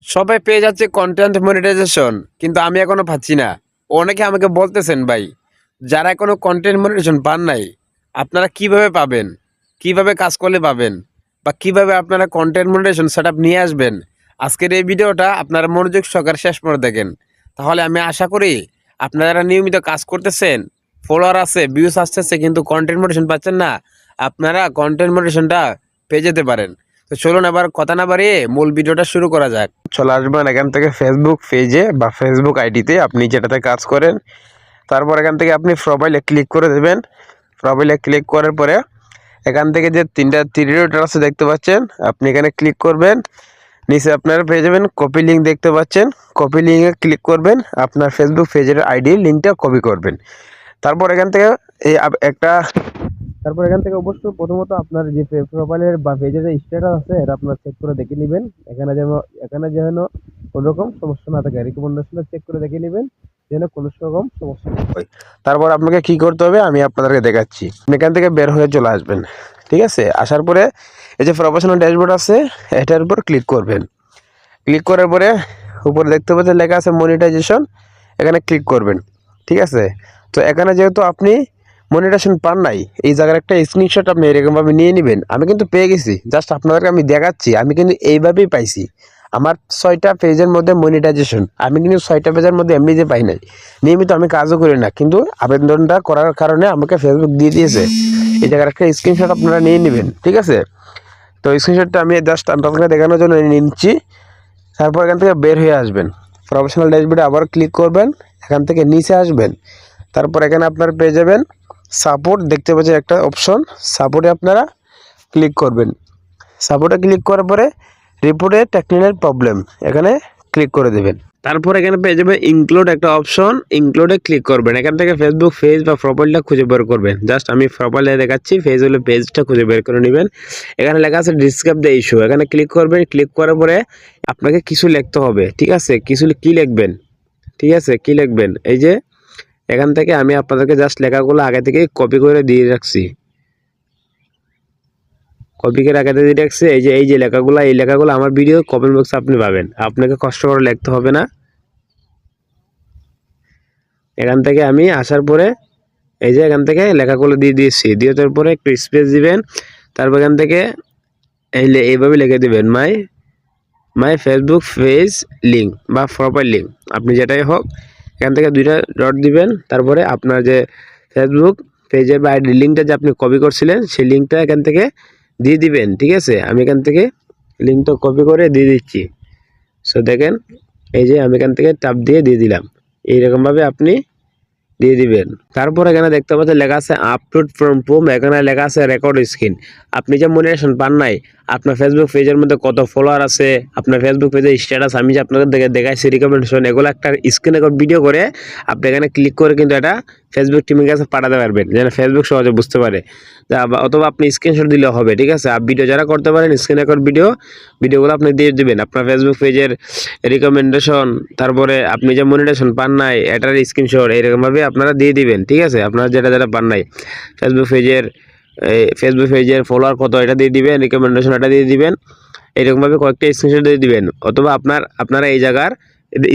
সবাই পেয়ে যাচ্ছে কন্টেন্ট মনিটাইজেশন, কিন্তু আমি এখনো পাচ্ছি না। অনেকে আমাকে বলতেছেন ভাই, যারা এখনো কন্টেন্ট মনিটাইজেশন পান নাই, আপনারা কিভাবে পাবেন, কিভাবে কাজ করলে পাবেন, বা কিভাবে আপনারা কন্টেন্ট মনিটাইজেশন সেটআপ নিয়ে আসবেন। আজকের এই ভিডিওটা আপনারা মনোযোগ সহকারে শেষ করে দেখেন, তাহলে আমি আশা করি আপনারা যারা নিয়মিত কাজ করতেছেন, ফলোয়ার আছে, ভিউজ আসতেছে, কিন্তু কন্টেন্ট মনিটাইজেশন পাচ্ছেন না, আপনারা কন্টেন্ট মনিটাইজেশনটা পেয়ে যেতে পারেন। তো চলুন আবার কথা না বাড়িয়ে মূল ভিডিওটা শুরু করা যাক। চলে আসবেন এখান থেকে ফেসবুক পেজে বা ফেসবুক আইডিতে, আপনি যেটাতে কাজ করেন। তারপর এখান থেকে আপনি প্রোফাইলে ক্লিক করে দেবেন। প্রোফাইলে ক্লিক করার পরে এখান থেকে যে তিনটা থ্রি ডট আছে দেখতে পাচ্ছেন, আপনি এখানে ক্লিক করবেন। নিচে আপনারা পেয়ে যাবেন কপি লিঙ্ক দেখতে পাচ্ছেন, কপি লিঙ্কে ক্লিক করবেন। আপনার ফেসবুক পেজের আইডি লিঙ্কটা কপি করবেন। তারপর এখান থেকে এই একটা তারপর এখান থেকে অবশ্যই প্রথমত আপনার যে প্রোফাইলের বা পেজের যে স্ট্যাটাস আছে এটা আপনার চেক করে দেখে নেবেন। এখানে যেন কোনো রকম সমস্যা না থাকে, রিকমেন্ডেশনটা চেক করে দেখে নেবেন যেন কোনো রকম সমস্যা না হয়। তারপর আপনাকে কি করতে হবে আমি আপনাদেরকে দেখাচ্ছি। আপনি এখান থেকে বের হয়ে চলে আসবেন, ঠিক আছে? আসার পরে এই যে প্রফেশনাল ড্যাশবোর্ড আছে এটার উপর ক্লিক করবেন। ক্লিক করার পরে উপরে দেখতে পাচ্ছেন লেখা আছে মনিটাইজেশন, এখানে ক্লিক করবেন, ঠিক আছে? তো এখানে যেহেতু আপনি মনিটাইজেশন পান নাই, এই জায়গার একটা স্ক্রিনশট আপনি এরকমভাবে নিয়ে নেবেন। আমি কিন্তু পেয়ে গেছি, জাস্ট আপনাদেরকে আমি দেখাচ্ছি। আমি কিন্তু এইভাবেই পাইছি। আমার 6টা পেজের মধ্যে মনিটাইজেশন, আমি কিন্তু 6টা পেজের মধ্যে এমনি যে পাই নাই। নিয়মিত আমি কাজও করি না, কিন্তু আবেদনটা করার কারণে আমাকে ফেসবুক দিয়ে দিয়েছে। এই জায়গার একটা স্ক্রিনশট আপনারা নিয়ে নেবেন, ঠিক আছে? তো স্ক্রিনশটটা আমি জাস্ট আপনাদেরকে দেখানোর জন্য নিচ্ছি। তারপর এখান থেকে বের হয়ে আসবেন, প্রফেশনাল ড্যাশবোর্ডে আবার ক্লিক করবেন, এখান থেকে নিচে আসবেন। তারপর এখানে আপনারা পেয়ে যাবেন সাপোর্ট, দেখতে পাচ্ছেন একটা অপশন, সাপোর্টে আপনারা ক্লিক করবেন। সাপোর্টে ক্লিক করার পরে রিপোর্টে টেকনিক্যাল প্রবলেম, এখানে ক্লিক করে দেবেন। তারপর এখানে পেয়ে যাবে ইনক্লুড একটা অপশন, ইনক্লুডে ক্লিক করবেন। এখান থেকে ফেসবুক পেজ বা প্রোফাইলটা খুঁজে বের করবেন। জাস্ট আমি প্রোফাইলে দেখাচ্ছি, পেজ হলে পেজটা খুঁজে বের করে নেবেন। এখানে লেখা আছে ডিসক্রাইব দ্য ইস্যু, এখানে ক্লিক করবেন। ক্লিক করার পরে আপনাকে কিছু লিখতে হবে, ঠিক আছে? কিছু কি লিখবেন, ঠিক আছে? কি লিখবেন, এই যে এখান থেকে আমি আপনাদেরকে জাস্ট লেখাগুলো আগে থেকে কপি করে দিয়ে রাখছি, কপি করে আগে দিয়ে রাখছি। এই যে লেখাগুলো, এই লেখাগুলো আমার ভিডিও কমেন্ট বক্সে আপনি পাবেন, আপনাকে কষ্ট করে লিখতে হবে না। এখান থেকে আমি আসার পরে এই যে এখান থেকে লেখাগুলো দিয়ে দিয়েছি, দিয়ে দেওয়ার পরে একটু স্পেস দিবেন। তারপর এখান থেকে এইভাবে লিখে দিবেন মাই ফেসবুক পেজ লিঙ্ক বা প্রোফাইল লিঙ্ক, আপনি যেটাই হোক। এখান থেকে 2টা ডট দিবেন। তারপরে আপনার যে ফেসবুক পেজের বা আইডি লিঙ্কটা যে আপনি কপি করছিলেন সেই লিঙ্কটা এখান থেকে দিয়ে দিবেন, ঠিক আছে? আমি এখান থেকে লিঙ্কটা কপি করে দিয়ে দিচ্ছি। সো দেখেন, এই যে আমি এখান থেকে ট্যাপ দিয়ে দিলাম। এইরকমভাবে আপনি দিয়ে দিবেন। তারপর এখানে দেখতে পাচ্ছেন লেখা আছে আপলোড ফ্রম প্রুম, এখানে লেখা আছে রেকর্ড স্ক্রিন। আপনি যে মনিটাইজেশন পান নাই, আপনার ফেসবুক পেজের মধ্যে কত ফলোয়ার আছে, আপনার ফেসবুক পেজের স্ট্যাটাস, আমি যে আপনাদের দেখাইছি রিকমেন্ডেশন, এগুলো একটা স্ক্রিন রেকর্ড ভিডিও করে আপনি এখানে ক্লিক করে কিন্তু এটা ফেসবুক টিমের কাছে পাঠাতে পারবেন, যেন ফেসবুক সহজে বুঝতে পারে। অথবা আপনি স্ক্রিনশট দিলেও হবে, ঠিক আছে? আর ভিডিও যারা করতে পারেন স্ক্রিন রেকর্ড ভিডিওগুলো আপনি দিয়ে দিবেন আপনার ফেসবুক পেজের রিকমেন্ডেশন। তারপরে আপনি যে মনিটাইজেশন পান নাই এটার স্ক্রিনশট এরকমভাবে আপনারা দিয়ে দিবেন, ঠিক আছে? আপনারা যেটা পান নাই ফেসবুক পেজের ফলোয়ার কত এটা দিয়ে দিবেন, রিকমেন্ডেশন এটা দিয়ে দিবেন। এরকমভাবে কয়েকটা স্ক্রিনশট দিয়ে দিবেন, অথবা আপনারা এই জায়গার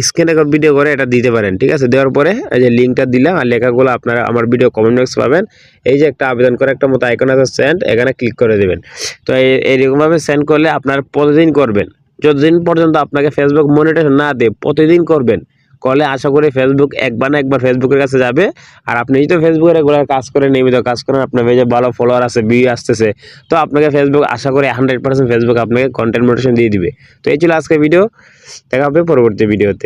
স্ক্রিন রেকর্ড ভিডিও করে এটা দিতে পারেন, ঠিক আছে? দেওয়ার পরে এই যে লিঙ্কটা দিলাম আর লেখাগুলো আপনারা আমার ভিডিও কমেন্ট বক্স পাবেন। এই যে একটা আবেদন করে একটা মতো আইকন আছে সেন্ড, এখানে ক্লিক করে দেবেন। তো এইরকমভাবে সেন্ড করলে আপনার প্রতিদিন করবেন, যতদিন পর্যন্ত আপনাকে ফেসবুক মনিটাইজেশন না দেয় প্রতিদিন করবেন। করলে আশা করি ফেসবুক একবার না একবার ফেসবুকের কাছে যাবে। আর আপনি যদি ফেসবুকে রেগুলার কাজ করেন, নিয়মিত কাজ করেন, আপনার পেজে ভালো ফলোয়ার আছে, ভিউ আসতেছে, তো আপনাকে ফেসবুক আশা করি 100% ফেসবুক আপনাকে কন্টেন্ট মনিটাইজেশন দিয়ে দিবে। তো এই ছিল আজকের ভিডিও, দেখা হবে পরবর্তী ভিডিওতে।